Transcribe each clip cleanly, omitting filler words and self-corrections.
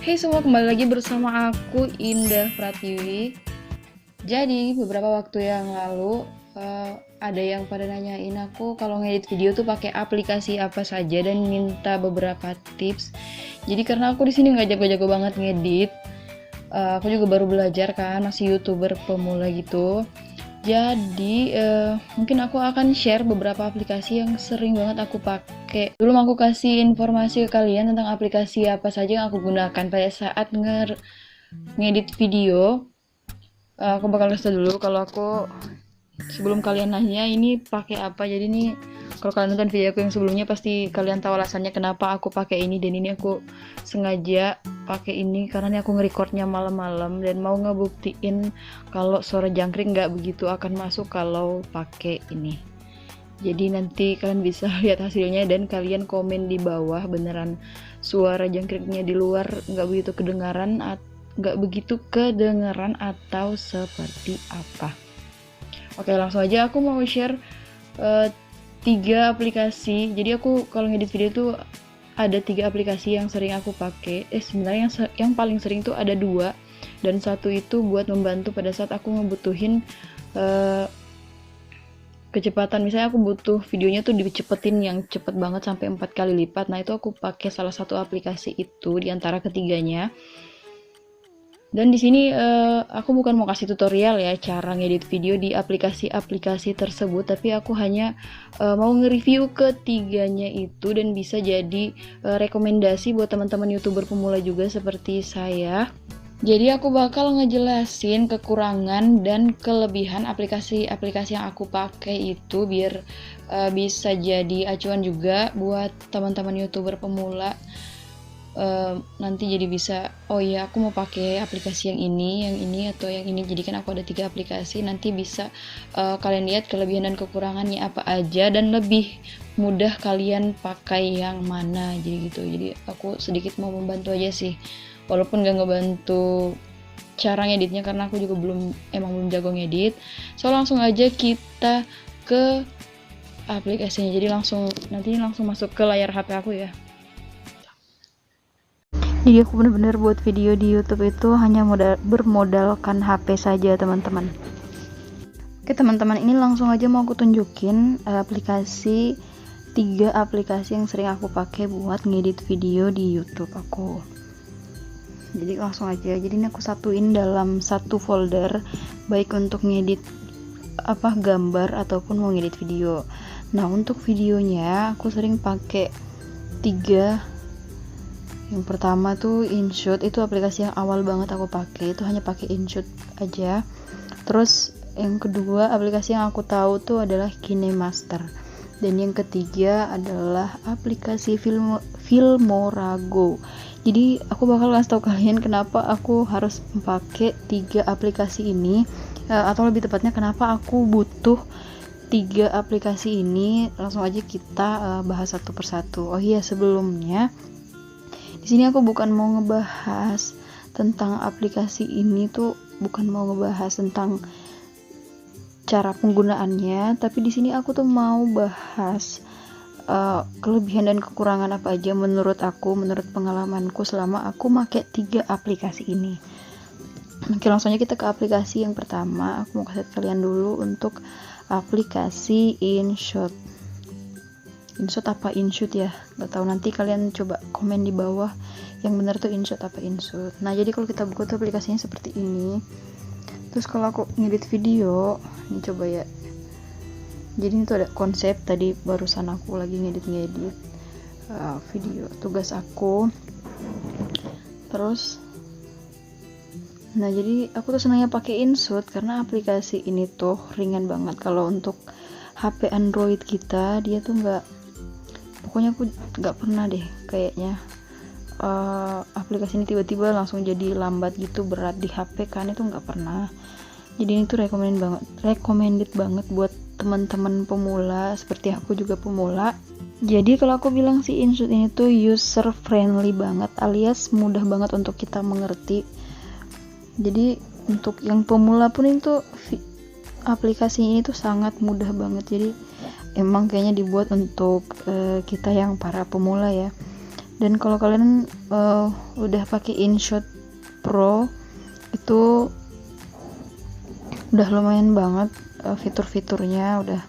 Hey semua, kembali lagi bersama aku Indah Pratiwi. Jadi beberapa waktu yang lalu ada yang pada nanyain aku kalau ngedit video tuh pakai aplikasi apa saja dan minta beberapa tips. Jadi karena aku di sini nggak jago-jago banget ngedit, aku juga baru belajar kan, masih youtuber pemula gitu. Jadi mungkin aku akan share beberapa aplikasi yang sering banget aku pakai. Dulu aku kasih informasi ke kalian tentang aplikasi apa saja yang aku gunakan pada saat ngedit video. Aku bakal kasih dulu kalau aku sebelum kalian nanya ini pakai apa. Jadi ini kalau kalian nonton video aku yang sebelumnya pasti kalian tahu alasannya kenapa aku pakai ini, dan ini aku sengaja pakai ini karena ini aku nge-recordnya malam-malam dan mau ngebuktiin kalau suara jangkrik nggak begitu akan masuk kalau pakai ini. Jadi nanti kalian bisa lihat hasilnya dan kalian komen di bawah beneran suara jangkriknya di luar nggak begitu kedengaran atau seperti apa. Oke, langsung aja aku mau share 3 aplikasi. Jadi aku kalau ngedit video tuh ada 3 aplikasi yang sering aku pakai. Sebenarnya yang paling sering tuh ada 2, dan satu itu buat membantu pada saat aku ngebutuhin kecepatan. Misalnya aku butuh videonya tuh dicepetin yang cepet banget sampai 4 kali lipat. Nah itu aku pakai salah satu aplikasi itu di antara ketiganya. Dan di sini aku bukan mau kasih tutorial ya cara ngedit video di aplikasi-aplikasi tersebut, tapi aku hanya mau nge-review ketiganya itu dan bisa jadi rekomendasi buat teman-teman YouTuber pemula juga seperti saya. Jadi aku bakal ngejelasin kekurangan dan kelebihan aplikasi-aplikasi yang aku pakai itu biar bisa jadi acuan juga buat teman-teman YouTuber pemula. Nanti jadi bisa, oh ya aku mau pakai aplikasi yang ini atau yang ini. Jadi kan aku ada 3 aplikasi, nanti bisa kalian lihat kelebihan dan kekurangannya apa aja dan lebih mudah kalian pakai yang mana, jadi gitu. Jadi aku sedikit mau membantu aja sih, walaupun gak ngebantu cara ngeditnya karena aku juga belum jago ngedit. So langsung aja kita ke aplikasinya. Jadi nanti langsung masuk ke layar HP aku ya. Jadi aku bener-bener buat video di YouTube itu hanya bermodalkan HP saja teman-teman. Oke teman-teman, ini langsung aja mau aku tunjukin 3 aplikasi yang sering aku pakai buat ngedit video di YouTube aku. Jadi langsung aja. Jadi ini aku satuin dalam satu folder, baik untuk ngedit gambar ataupun mau ngedit video. Nah untuk videonya aku sering pakai 3. Yang pertama tuh InShoot, itu aplikasi yang awal banget aku pakai, itu hanya pakai InShoot aja. Terus yang kedua aplikasi yang aku tahu tuh adalah KineMaster, dan yang ketiga adalah aplikasi Filmorago. Jadi aku bakal kasih tahu kalian kenapa aku harus pakai 3 aplikasi ini, atau lebih tepatnya kenapa aku butuh 3 aplikasi ini. Langsung aja kita bahas satu persatu. Oh iya, sebelumnya di sini aku bukan mau ngebahas tentang aplikasi ini tuh, bukan mau ngebahas tentang cara penggunaannya, tapi di sini aku tuh mau bahas kelebihan dan kekurangan apa aja menurut pengalamanku selama aku pakai 3 aplikasi ini. Oke, langsung aja kita ke aplikasi yang pertama. Aku mau kasih kalian dulu untuk aplikasi InShoot. InShoot apa InShoot ya, gak tahu, nanti kalian coba komen di bawah yang benar tuh InShoot apa InShoot. Nah jadi kalau kita buka tuh aplikasinya seperti ini. Terus kalau aku ngedit video, ini coba ya. Jadi ini tuh ada konsep, tadi barusan aku lagi ngedit video tugas aku. Terus nah jadi aku tuh senangnya pakai InShoot karena aplikasi ini tuh ringan banget. Kalau untuk HP Android kita, dia tuh pokoknya aku nggak pernah deh kayaknya aplikasi ini tiba-tiba langsung jadi lambat gitu, berat di HP kan, itu nggak pernah. Jadi ini tuh recommended banget buat teman-teman pemula seperti aku juga pemula. Jadi kalau aku bilang si InShoot ini tuh user friendly banget, alias mudah banget untuk kita mengerti. Jadi untuk yang pemula pun itu aplikasi ini tuh sangat mudah banget. Jadi emang kayaknya dibuat untuk kita yang para pemula ya. Dan kalau kalian udah pakai InShot Pro itu udah lumayan banget, fitur-fiturnya udah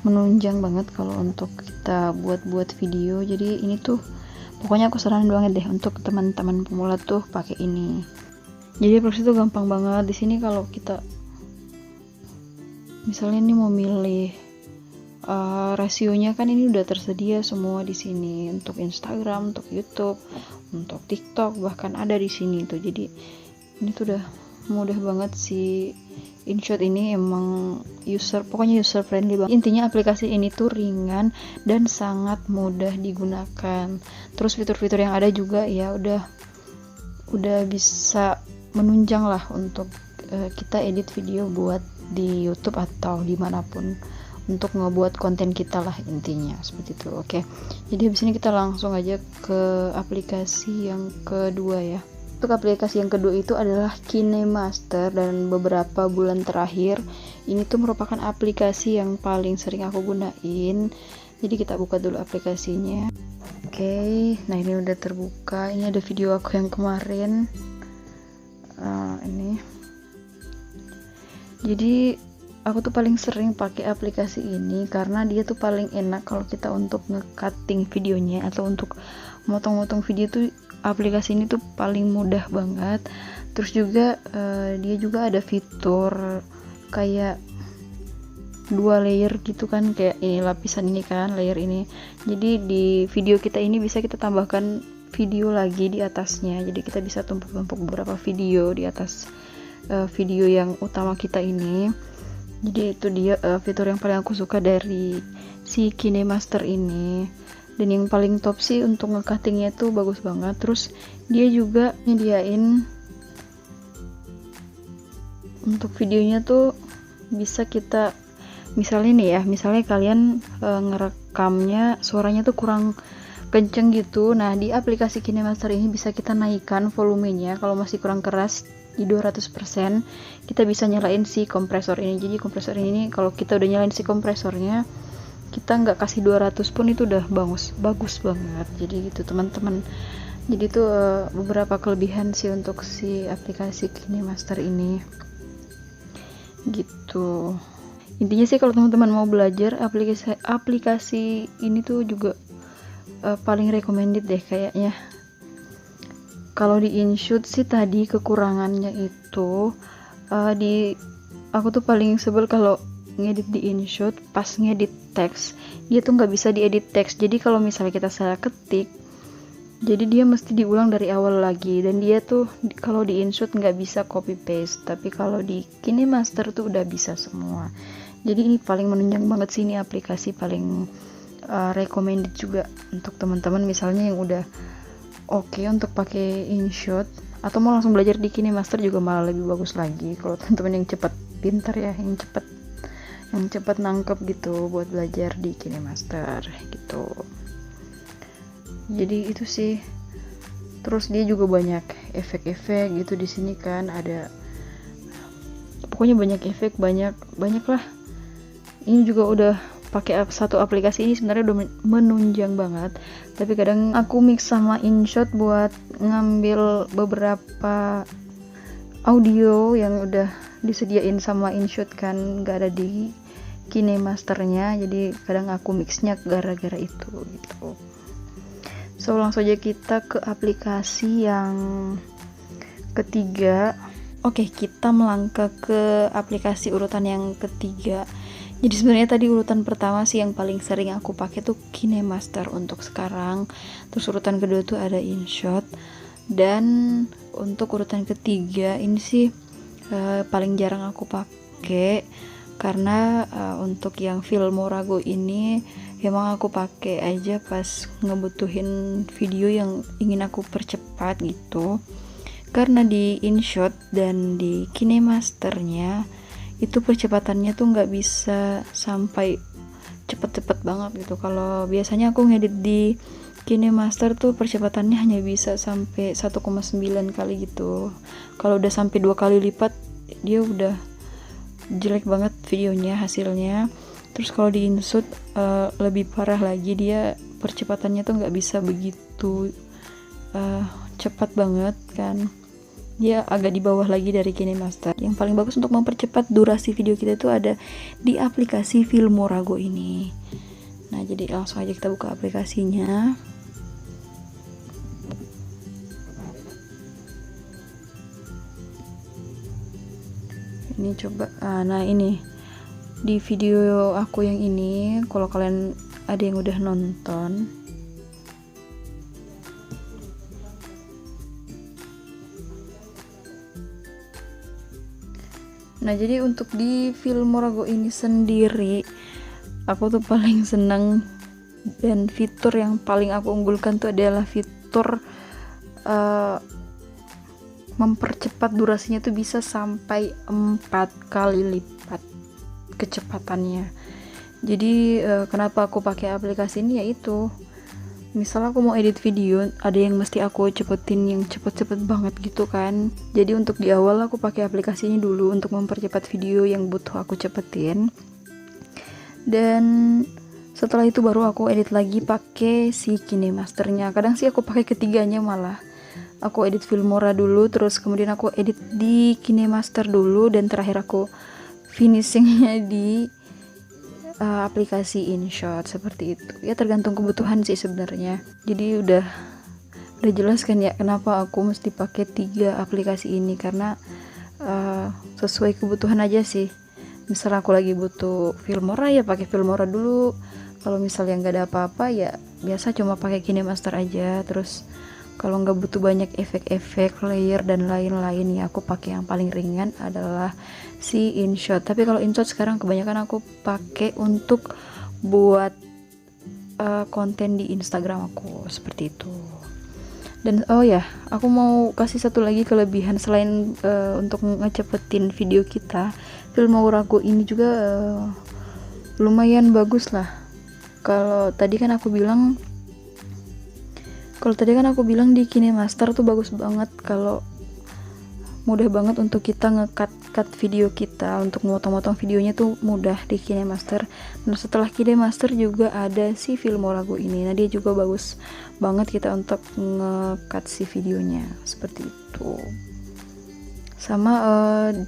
menunjang banget kalau untuk kita buat video. Jadi ini tuh pokoknya aku saranin banget deh untuk teman-teman pemula tuh pakai ini. Jadi proses itu gampang banget. Di sini kalau kita misalnya ini mau milih rasionya kan ini udah tersedia semua di sini untuk Instagram, untuk YouTube, untuk TikTok, bahkan ada di sini tuh. Jadi ini tuh udah mudah banget sih. InShot ini emang pokoknya user friendly banget. Intinya aplikasi ini tuh ringan dan sangat mudah digunakan. Terus fitur-fitur yang ada juga ya udah bisa menunjang lah untuk kita edit video buat di YouTube atau dimanapun untuk ngebuat konten kita lah, intinya seperti itu. Oke, jadi habis ini kita langsung aja ke aplikasi yang kedua ya. Untuk aplikasi yang kedua itu adalah KineMaster, dan beberapa bulan terakhir ini tuh merupakan aplikasi yang paling sering aku gunain. Jadi kita buka dulu aplikasinya. Oke, nah ini udah terbuka. Ini ada video aku yang kemarin. Ini. Jadi aku tuh paling sering pakai aplikasi ini karena dia tuh paling enak kalau kita untuk nge-cutting videonya atau untuk motong-motong video tuh. Aplikasi ini tuh paling mudah banget. Terus juga dia juga ada fitur kayak 2 layer gitu kan, kayak ini lapisan ini kan, layer ini. Jadi di video kita ini bisa kita tambahkan video lagi di atasnya. Jadi kita bisa tumpuk-tumpuk beberapa video di atas video yang utama kita ini. Jadi itu dia fitur yang paling aku suka dari si KineMaster ini. Dan yang paling top sih untuk nge-cuttingnya tuh bagus banget. Terus dia juga nyediain untuk videonya tuh bisa kita misalnya nih ya, misalnya kalian ngerekamnya suaranya tuh kurang kenceng gitu. Nah di aplikasi KineMaster ini bisa kita naikkan volumenya. Kalau masih kurang keras di 200%, kita bisa nyalain si kompresor ini. Jadi kompresor ini kalau kita udah nyalain si kompresornya, kita nggak kasih 200 pun itu udah bagus banget. Jadi gitu teman-teman. Jadi itu beberapa kelebihan sih untuk si aplikasi KineMaster ini gitu. Intinya sih kalau teman-teman mau belajar aplikasi ini tuh juga paling recommended deh kayaknya. Kalau di InShot sih tadi kekurangannya itu aku tuh paling sebel kalau ngedit di InShot, pas ngedit teks dia tuh nggak bisa diedit teks. Jadi kalau misalnya kita salah ketik, jadi dia mesti diulang dari awal lagi. Dan dia tuh kalau di InShot nggak bisa copy paste, tapi kalau di KineMaster tuh udah bisa semua. Jadi ini paling menunjang banget sih, ini aplikasi paling recommended juga untuk teman-teman misalnya yang udah oke untuk pakai InShot atau mau langsung belajar di KineMaster juga malah lebih bagus lagi. Kalau teman-teman yang cepat pintar ya, yang cepat nangkep gitu buat belajar di KineMaster gitu. Jadi itu sih. Terus dia juga banyak efek-efek gitu di sini kan, ada pokoknya banyak efek, banyak lah. Ini juga udah pakai satu aplikasi ini sebenarnya udah menunjang banget, tapi kadang aku mix sama InShot buat ngambil beberapa audio yang udah disediain sama InShot kan, gak ada di KineMasternya. Jadi kadang aku mixnya gara-gara itu gitu. So langsung aja kita ke aplikasi yang ketiga. Oke, kita melangkah ke aplikasi urutan yang ketiga. Jadi sebenarnya tadi urutan pertama sih yang paling sering aku pakai tuh KineMaster untuk sekarang. Terus urutan kedua tuh ada InShot. Dan untuk urutan ketiga ini sih paling jarang aku pakai karena untuk yang Filmora Go ini emang aku pakai aja pas ngebutuhin video yang ingin aku percepat gitu. Karena di InShot dan di KineMasternya itu percepatannya tuh nggak bisa sampai cepet-cepet banget gitu. Kalau biasanya aku ngedit di KineMaster tuh percepatannya hanya bisa sampai 1,9 kali gitu. Kalau udah sampai 2 kali lipat dia udah jelek banget videonya, hasilnya. Terus kalau di InShot lebih parah lagi, dia percepatannya tuh nggak bisa begitu begitu cepat banget kan. Dia agak di bawah lagi dari KineMaster. Yang paling bagus untuk mempercepat durasi video kita itu ada di aplikasi Filmorago ini. Nah, jadi langsung aja kita buka aplikasinya. Ini coba, nah ini di video aku yang ini, kalau kalian ada yang udah nonton, nah jadi untuk di Filmorago ini sendiri, aku tuh paling senang dan fitur yang paling aku unggulkan tuh adalah fitur mempercepat durasinya tuh bisa sampai 4 kali lipat kecepatannya. Jadi kenapa aku pakai aplikasi ini, yaitu misal aku mau edit video, ada yang mesti aku cepetin yang cepet-cepet banget gitu kan. Jadi untuk di awal aku pakai aplikasi ini dulu untuk mempercepat video yang butuh aku cepetin, dan setelah itu baru aku edit lagi pakai si KineMasternya. Kadang sih aku pakai ketiganya, malah aku edit Filmora dulu, terus kemudian aku edit di KineMaster dulu, dan terakhir aku finishingnya di aplikasi InShot, seperti itu. Ya tergantung kebutuhan sih sebenarnya. Jadi udah jelas kan ya kenapa aku mesti pakai 3 aplikasi ini, karena sesuai kebutuhan aja sih. Misal aku lagi butuh Filmora ya pakai Filmora dulu. Kalau misalnya nggak ada apa-apa ya biasa cuma pakai KineMaster aja. Terus kalau nggak butuh banyak efek-efek, layer dan lain-lain ya aku pakai yang paling ringan adalah si InShot. Tapi kalau InShot sekarang kebanyakan aku pakai untuk buat konten di Instagram aku, seperti itu. Dan oh ya, aku mau kasih satu lagi kelebihan selain untuk ngecepetin video kita. Filmorago ini juga lumayan bagus lah. Kalau tadi kan aku bilang di KineMaster tuh bagus banget, kalau mudah banget untuk kita nge-cut video kita, untuk motong-motong videonya tuh mudah di KineMaster. Nah setelah KineMaster juga ada si Filmorago ini. Nah dia juga bagus banget kita untuk nge-cut si videonya, seperti itu. Sama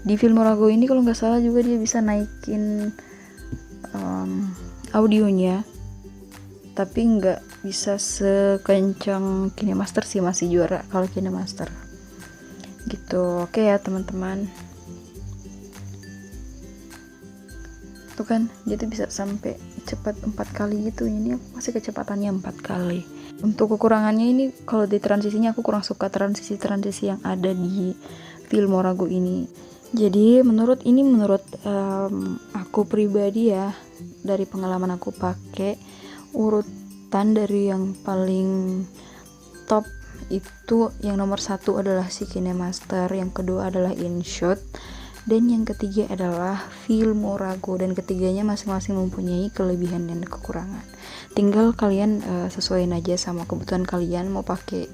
di Filmorago ini kalau nggak salah juga dia bisa naikin audionya, tapi nggak bisa sekencang KineMaster sih, masih juara kalau KineMaster gitu. Oke ya teman-teman, tuh kan dia tuh bisa sampai cepat 4 kali gitu. Ini masih kecepatannya 4 kali. Untuk kekurangannya ini, kalau di transisinya aku kurang suka transisi yang ada di Filmorago ini. Jadi menurut aku pribadi ya, dari pengalaman aku pakai, urutan dari yang paling top itu yang nomor 1 adalah si KineMaster, yang kedua adalah InShot, dan yang ketiga adalah Filmorago. Dan ketiganya masing-masing mempunyai kelebihan dan kekurangan. Tinggal kalian sesuaiin aja sama kebutuhan kalian, mau pakai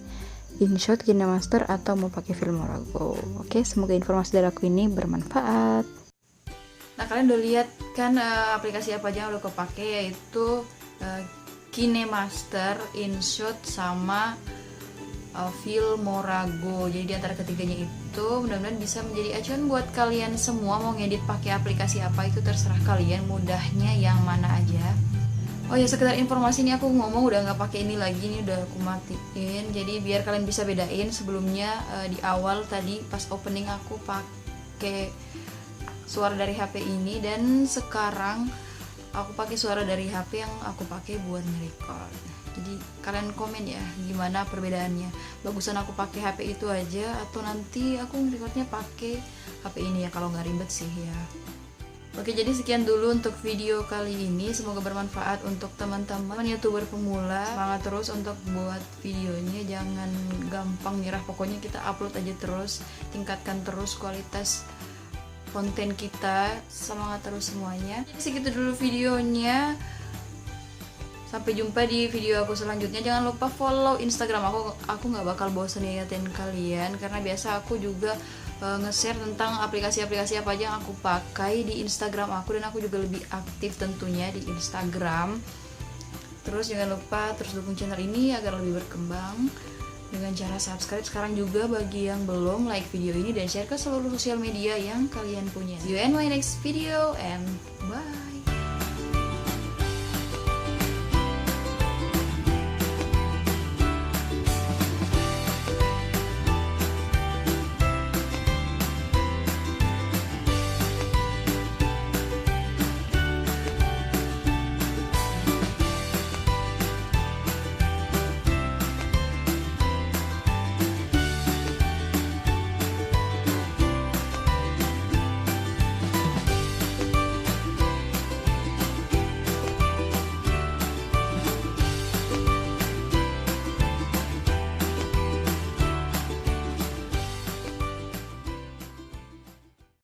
InShot, KineMaster, atau mau pakai Filmorago. Oke, semoga informasi dari aku ini bermanfaat. Nah kalian udah lihat kan aplikasi apa aja yang udah kepake, yaitu KineMaster, InShot, sama Filmorago. Jadi di antara ketiganya itu mudah-mudahan bisa menjadi acuan buat kalian semua. Mau ngedit pakai aplikasi apa itu terserah kalian, mudahnya yang mana aja. Oh ya, sekedar informasi, ini aku ngomong udah nggak pakai ini lagi, ini udah aku matiin. Jadi biar kalian bisa bedain, sebelumnya di awal tadi pas opening aku pakai suara dari HP ini, dan sekarang aku pakai suara dari HP yang aku pakai buat nge-record. Jadi kalian komen ya gimana perbedaannya. Bagusan aku pakai HP itu aja atau nanti aku nge-recordnya pakai HP ini ya, kalau nggak ribet sih ya. Oke, jadi sekian dulu untuk video kali ini. Semoga bermanfaat untuk teman-teman YouTuber pemula. Semangat terus untuk buat videonya, jangan gampang nyerah. Pokoknya kita upload aja terus, tingkatkan terus kualitas konten kita. Semangat terus semuanya. Segitu dulu videonya. Sampai jumpa di video aku selanjutnya. Jangan lupa follow Instagram aku nggak bakal bosan ingetin kalian, karena biasa aku juga nge-share tentang aplikasi-aplikasi apa aja yang aku pakai di Instagram aku, dan aku juga lebih aktif tentunya di Instagram. Terus jangan lupa terus dukung channel ini agar lebih berkembang dengan cara subscribe sekarang juga bagi yang belum, like video ini dan share ke seluruh sosial media yang kalian punya. See you in my next video and bye.